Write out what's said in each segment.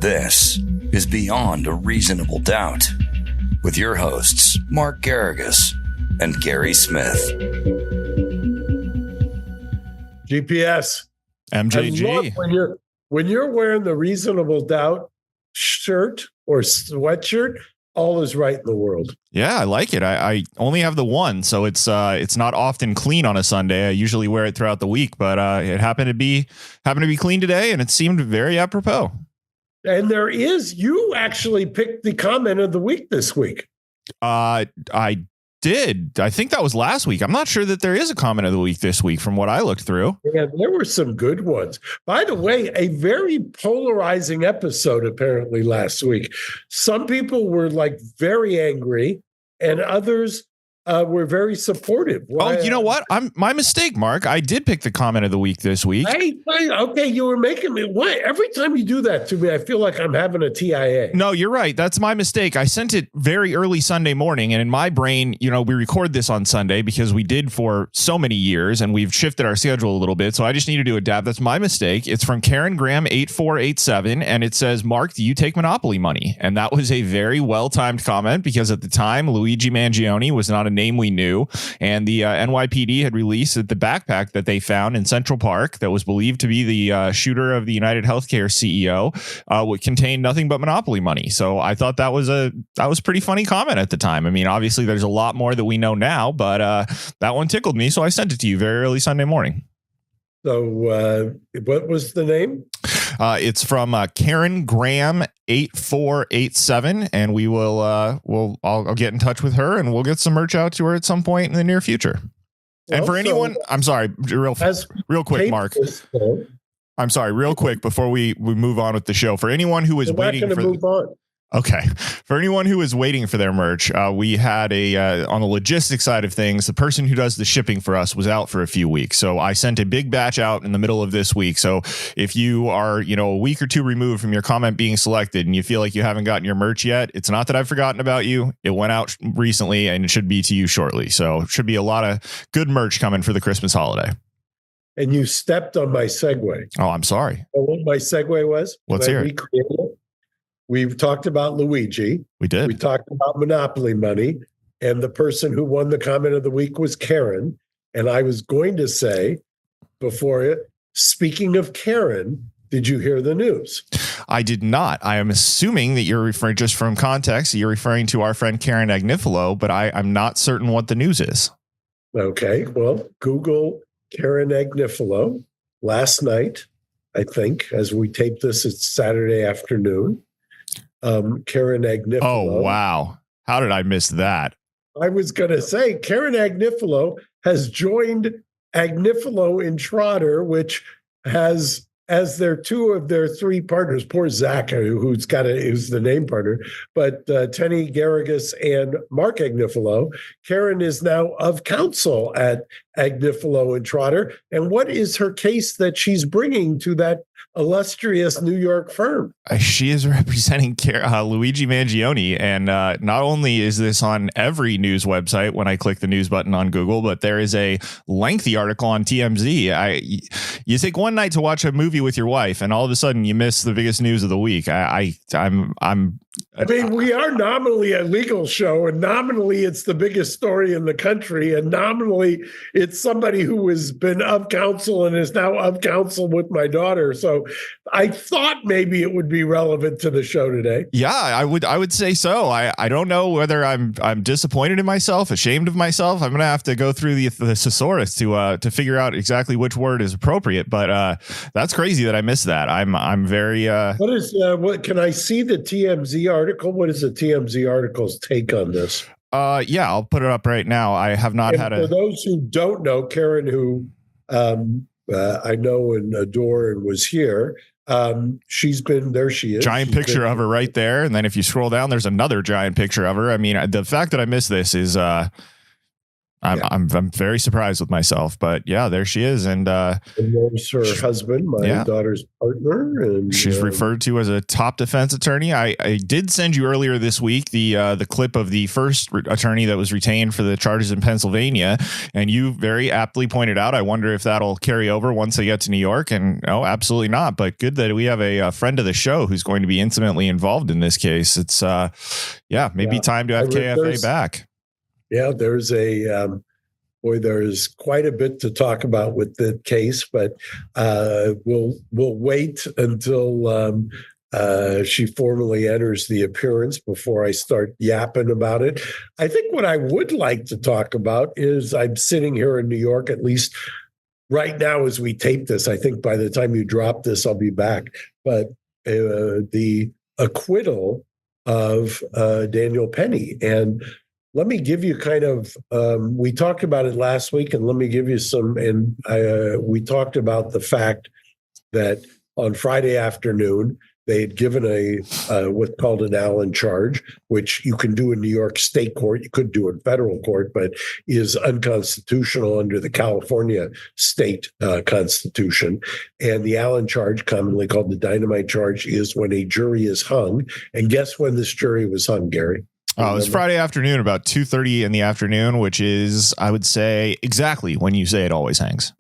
This is Beyond a Reasonable Doubt with your hosts, Mark Garrigus and Gary Smith. GPS. MJG. When you're wearing the Reasonable Doubt shirt or sweatshirt, all is right in the world. Yeah, I like it. I only have the one, so it's not often clean on a Sunday. I usually wear it throughout the week, but it happened to be clean today, and it seemed very apropos. And you actually picked the comment of the week this week. I did. I think that was last week. I'm not sure that there is a comment of the week this week from what I looked through. Yeah, there were some good ones. By the way, a very polarizing episode apparently last week. Some people were very angry and others were very supportive. Oh, you know what? My mistake, Mark. I did pick the comment of the week this week. Okay, you were making me. Why? Every time you do that to me, I feel like I'm having a TIA. No, you're right. That's my mistake. I sent it very early Sunday morning, and in my brain, we record this on Sunday because we did for so many years, and we've shifted our schedule a little bit. So I just needed to adapt. That's my mistake. It's from Karen Graham 8487, and it says, "Mark, do you take Monopoly money?" And that was a very well-timed comment because at the time, Luigi Mangione was not a name we knew, and the NYPD had released that the backpack that they found in Central Park that was believed to be the shooter of the UnitedHealthcare C.E.O. Would contain nothing but Monopoly money. So I thought that was a pretty funny comment at the time. I mean, obviously there's a lot more that we know now, but that one tickled me, so I sent it to you very early Sunday morning. So what was the name? It's from Karen Graham 8487, and we will I'll get in touch with her and we'll get some merch out to her at some point in the near future. Well, and for anyone, I'm sorry, real quick, Mark. I'm sorry, real quick before we move on with the show. For anyone who is waiting for move on. Okay. For anyone who is waiting for their merch, we had on the logistics side of things, the person who does the shipping for us was out for a few weeks. So I sent a big batch out in the middle of this week. So if you are, a week or two removed from your comment being selected and you feel like you haven't gotten your merch yet, it's not that I've forgotten about you. It went out recently and it should be to you shortly. So it should be a lot of good merch coming for the Christmas holiday. And you stepped on my segue. Oh, I'm sorry. What my segue was? Let's hear it. We've talked about Luigi. We did. We talked about Monopoly money. And the person who won the comment of the week was Karen. And I was going to say before it, speaking of Karen, did you hear the news? I did not. I am assuming that you're referring, just from context, you're referring to our friend Karen Agnifilo, but I'm not certain what the news is. Okay. Well, Google Karen Agnifilo. Last night, I think, as we tape this, it's Saturday afternoon. Karen Agnifilo. Oh, wow. How did I miss that? I was going to say Karen Agnifilo has joined Agnifilo in Trotter, which has as their two of their three partners. Poor Zach, who's the name partner, but Tenny Garrigus and Mark Agnifilo. Karen is now of counsel at Agnifilo and Trotter. And what is her case that she's bringing to that illustrious New York firm? She is representing Luigi Mangione, and not only is this on every news website when I click the news button on Google, but there is a lengthy article on TMZ. You take one night to watch a movie with your wife, and all of a sudden you miss the biggest news of the week. We are nominally a legal show, and nominally it's the biggest story in the country, and nominally it's somebody who has been of counsel and is now of counsel with my daughter. So I thought maybe it would be relevant to the show today. Yeah, I would say so. I don't know whether I'm disappointed in myself, ashamed of myself. I'm gonna have to go through the thesaurus to figure out exactly which word is appropriate. But that's crazy that I missed that. I'm very. What can I see the TMZ article? What is the TMZ article's take on this? Yeah, I'll put it up right now. I have not had for those who don't know, Karen, who I know and adore and was here. She's been there. She is giant picture of her right there. And then if you scroll down, there's another giant picture of her. I mean, the fact that I missed this is I'm very surprised with myself, but yeah, there she is. And there's her husband, my daughter's partner. And she's referred to as a top defense attorney. I did send you earlier this week the clip of the first attorney that was retained for the charges in Pennsylvania. And you very aptly pointed out, I wonder if that'll carry over once they get to New York. And no, absolutely not. But good that we have a friend of the show who's going to be intimately involved in this case. It's maybe time to have KFA back. Yeah, there's there's quite a bit to talk about with the case, but we'll wait until she formally enters the appearance before I start yapping about it. I think what I would like to talk about is I'm sitting here in New York, at least right now as we tape this. I think by the time you drop this, I'll be back. But the acquittal of Daniel Penny. And let me give you kind of, we talked about it last week, and let me give you some, and we talked about the fact that on Friday afternoon, they had given what's called an Allen charge, which you can do in New York State court. You could do in federal court, but is unconstitutional under the California state constitution. And the Allen charge, commonly called the dynamite charge, is when a jury is hung. And guess when this jury was hung, Gary? It was Friday afternoon, about 2:30 in the afternoon, which is, I would say, exactly when you say it always hangs.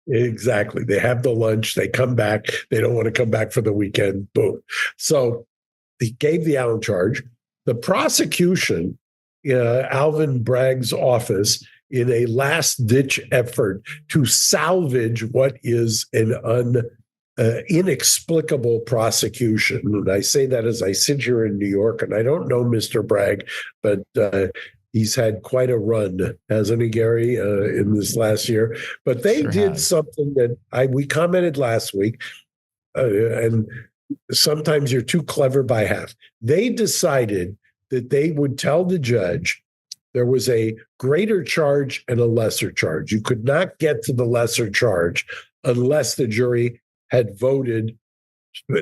Exactly. They have the lunch. They come back. They don't want to come back for the weekend. Boom. So they gave the Allen charge. The prosecution, Alvin Bragg's office, in a last-ditch effort to salvage what is an inexplicable prosecution. And I say that as I sit here in New York, and I don't know Mr. Bragg, but he's had quite a run, hasn't he, Gary, in this last year? But they did something that we commented last week, and sometimes you're too clever by half. They decided that they would tell the judge there was a greater charge and a lesser charge. You could not get to the lesser charge unless the jury had voted.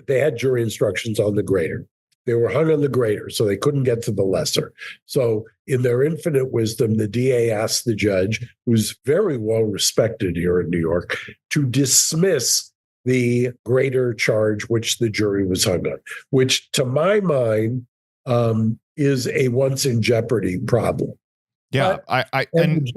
They had jury instructions on the greater. They were hung on the greater, so they couldn't get to the lesser. So in their infinite wisdom, the DA asked the judge, who's very well respected here in New York, to dismiss the greater charge, which the jury was hung on, which to my mind is a once in jeopardy problem. Yeah. And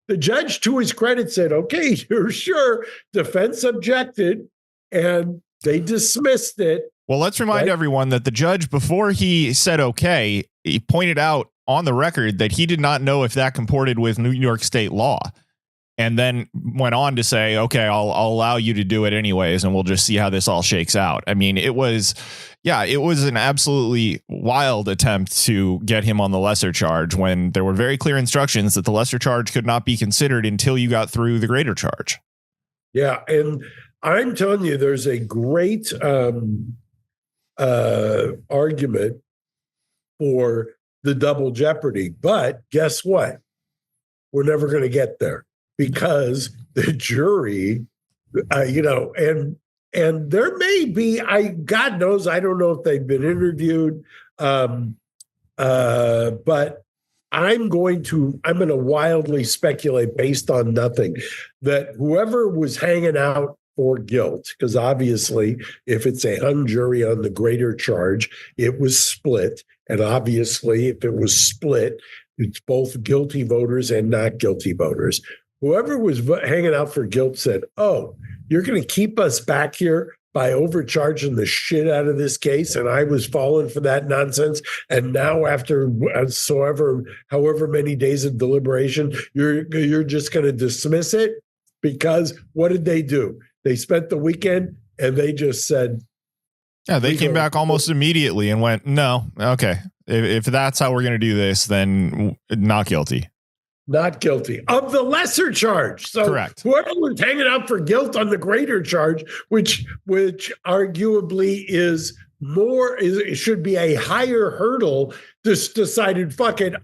the judge, to his credit, said, okay, you're sure. Defense objected, and they dismissed it. Well, let's remind everyone that the judge, before he said okay, he pointed out on the record that he did not know if that comported with New York state law, and then went on to say, okay, I'll allow you to do it anyways, and we'll just see how this all shakes out. I mean, it was an absolutely wild attempt to get him on the lesser charge when there were very clear instructions that the lesser charge could not be considered until you got through the greater charge. Yeah, and I'm telling you, there's a great argument for the double jeopardy, but guess what? We're never going to get there because the jury, and there may be, God knows, I don't know if they've been interviewed, but I'm going to wildly speculate based on nothing that whoever was hanging out for guilt, because obviously if it's a hung jury on the greater charge, it was split. And obviously if it was split, it's both guilty voters and not guilty voters. Whoever was hanging out for guilt said, oh, you're going to keep us back here by overcharging the shit out of this case, and I was falling for that nonsense. And now after however many days of deliberation, you're just going to dismiss it? Because what did they do? They spent the weekend and they just said, yeah, they came back almost immediately and went, no, okay. If that's how we're going to do this, then not guilty. Not guilty of the lesser charge. So correct. Whoever was hanging out for guilt on the greater charge, which arguably is more, it should be a higher hurdle, just decided, fuck it,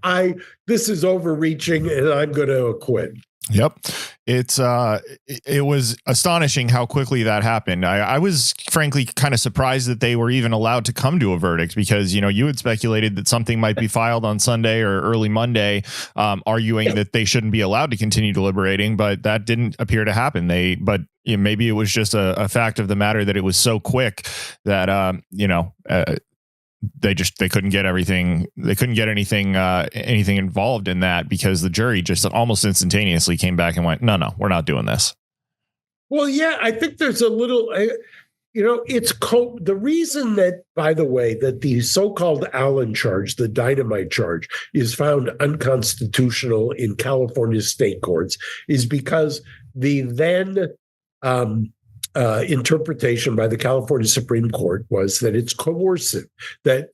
this is overreaching and I'm going to acquit. Yep. It was astonishing how quickly that happened. I was frankly kind of surprised that they were even allowed to come to a verdict because, you had speculated that something might be filed on Sunday or early Monday, arguing that they shouldn't be allowed to continue deliberating, but that didn't appear to happen. Maybe it was just a fact of the matter that it was so quick that, they couldn't get everything. They couldn't get anything involved in that because the jury just almost instantaneously came back and went, no, we're not doing this. Well, yeah, I think there's a little, the reason that, by the way, that the so-called Allen charge, the dynamite charge, is found unconstitutional in California state courts is because the then interpretation by the California Supreme Court was that it's coercive, that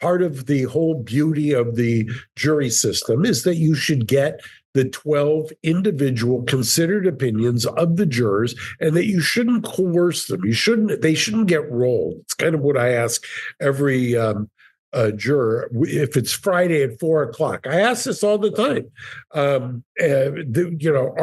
part of the whole beauty of the jury system is that you should get the 12 individual considered opinions of the jurors and that you shouldn't coerce them. They shouldn't get rolled. It's kind of what I ask every juror if it's Friday at 4:00. I ask this all the time. Are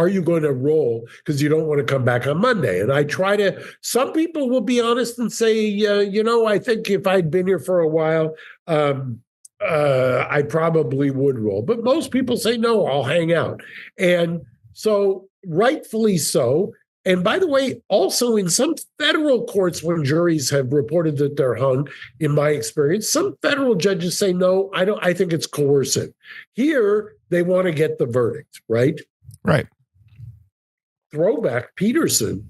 you going to roll because you don't want to come back on Monday? And I try to. Some people will be honest and say, I think if I'd been here for a while, I probably would roll. But most people say no, I'll hang out, and so rightfully so. And by the way, also in some federal courts, when juries have reported that they're hung, in my experience, some federal judges say, no, I think it's coercive. Here, they want to get the verdict, right? Right. Throwback, Peterson,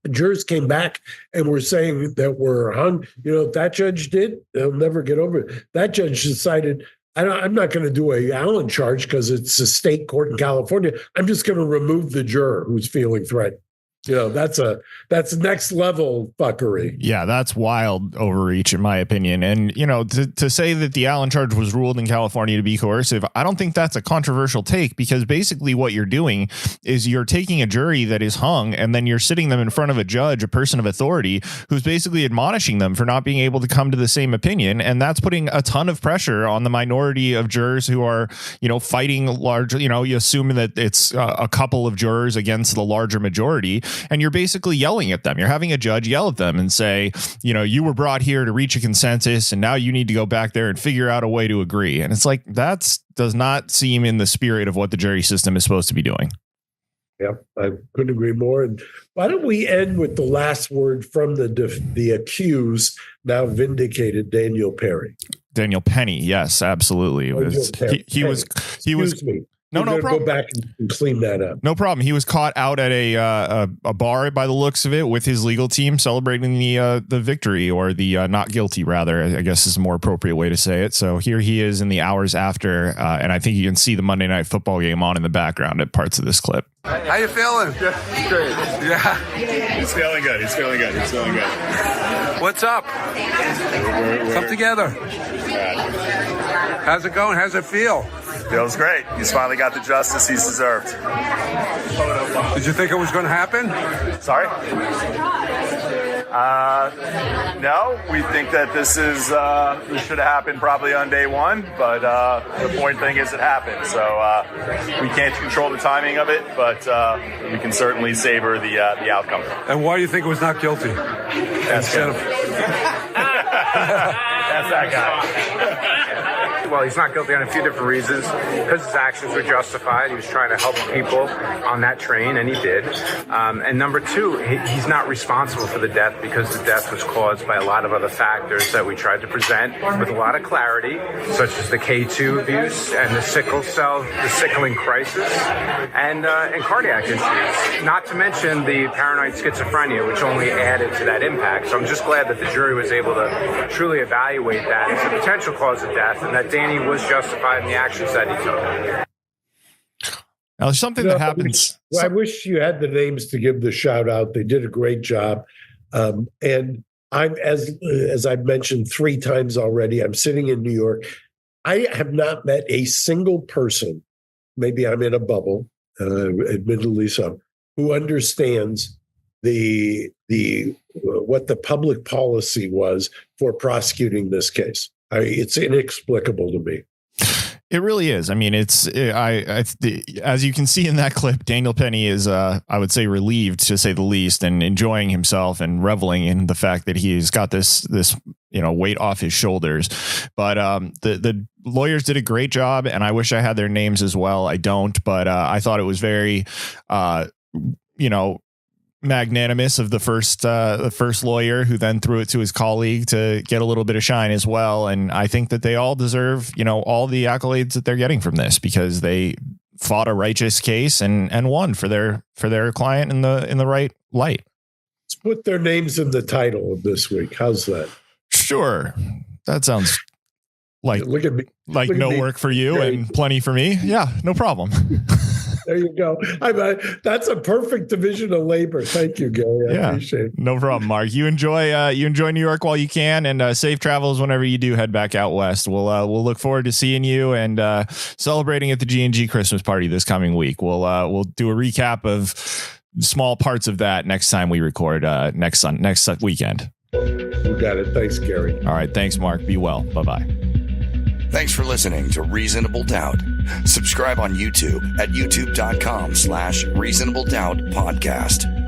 the jurors came back and were saying that we're hung. If that judge did, they'll never get over it. That judge decided, I'm not going to do a Allen charge because it's a state court in California. I'm just going to remove the juror who's feeling threatened. That's next level fuckery. Yeah, that's wild overreach, in my opinion. And, to say that the Allen charge was ruled in California to be coercive, I don't think that's a controversial take because basically what you're doing is you're taking a jury that is hung and then you're sitting them in front of a judge, a person of authority, who's basically admonishing them for not being able to come to the same opinion. And that's putting a ton of pressure on the minority of jurors who are, fighting large, you assume that it's a couple of jurors against the larger majority. And you're basically yelling at them. You're having a judge yell at them and say, you were brought here to reach a consensus and now you need to go back there and figure out a way to agree. And it's like, does not seem in the spirit of what the jury system is supposed to be doing. Yep, I couldn't agree more. And why don't we end with the last word from the accused, now vindicated, Daniel Perry. Daniel Penny. Yes, absolutely. It was, he was. Excuse me. No problem. Go back and clean that up. No problem. He was caught out at a bar by the looks of it with his legal team celebrating the victory, or the not guilty, rather, I guess is a more appropriate way to say it. So here he is in the hours after, and I think you can see the Monday Night Football game on in the background at parts of this clip. How you feeling? Yeah, great. Yeah. He's feeling good. What's up? Come together. How's it going? How's it feel? Feels great. He's finally got the justice he's deserved. Did you think it was going to happen? Sorry? No, we think that this should have happened probably on day one, but the important thing is it happened. So we can't control the timing of it, but we can certainly savor the outcome. And why do you think it was not guilty? That's that guy. Well, he's not guilty on a few different reasons. Because his actions were justified. He was trying to help people on that train, and he did. And number two, he's not responsible for the death because the death was caused by a lot of other factors that we tried to present with a lot of clarity, such as the K2 abuse and the sickling crisis, and cardiac issues. Not to mention the paranoid schizophrenia, which only added to that impact. So I'm just glad that the jury was able to truly evaluate that as a potential cause of death, and that Danny was justified in the actions that he took. Now, there's something that happens. I wish you had the names to give the shout out. They did a great job. And I'm, as I've mentioned 3 times already, I'm sitting in New York. I have not met a single person, maybe I'm in a bubble, admittedly so, who understands what the public policy was for prosecuting this case. It's inexplicable to me. It really is. I mean, as you can see in that clip, Daniel Penny is, I would say, relieved to say the least, and enjoying himself and reveling in the fact that he's got this weight off his shoulders. But the lawyers did a great job, and I wish I had their names as well. I don't, but I thought it was very, magnanimous of the first lawyer, who then threw it to his colleague to get a little bit of shine as well. And I think that they all deserve, all the accolades that they're getting from this, because they fought a righteous case and won for their client in the right light. Let's put their names in the title of this week. How's that? Sure. That sounds like, look at me. Like no work for you and plenty for me. Yeah, no problem. There you go. That's a perfect division of labor. Thank you, Gary. I appreciate it. No problem, Mark. You enjoy New York while you can, and safe travels whenever you do head back out west. We'll look forward to seeing you and celebrating at the G&G Christmas party this coming week. We'll do a recap of small parts of that next time we record next weekend. You got it. Thanks, Gary. All right. Thanks, Mark. Be well. Bye-bye. Thanks for listening to Reasonable Doubt. Subscribe on YouTube at youtube.com/Reasonable Doubt Podcast.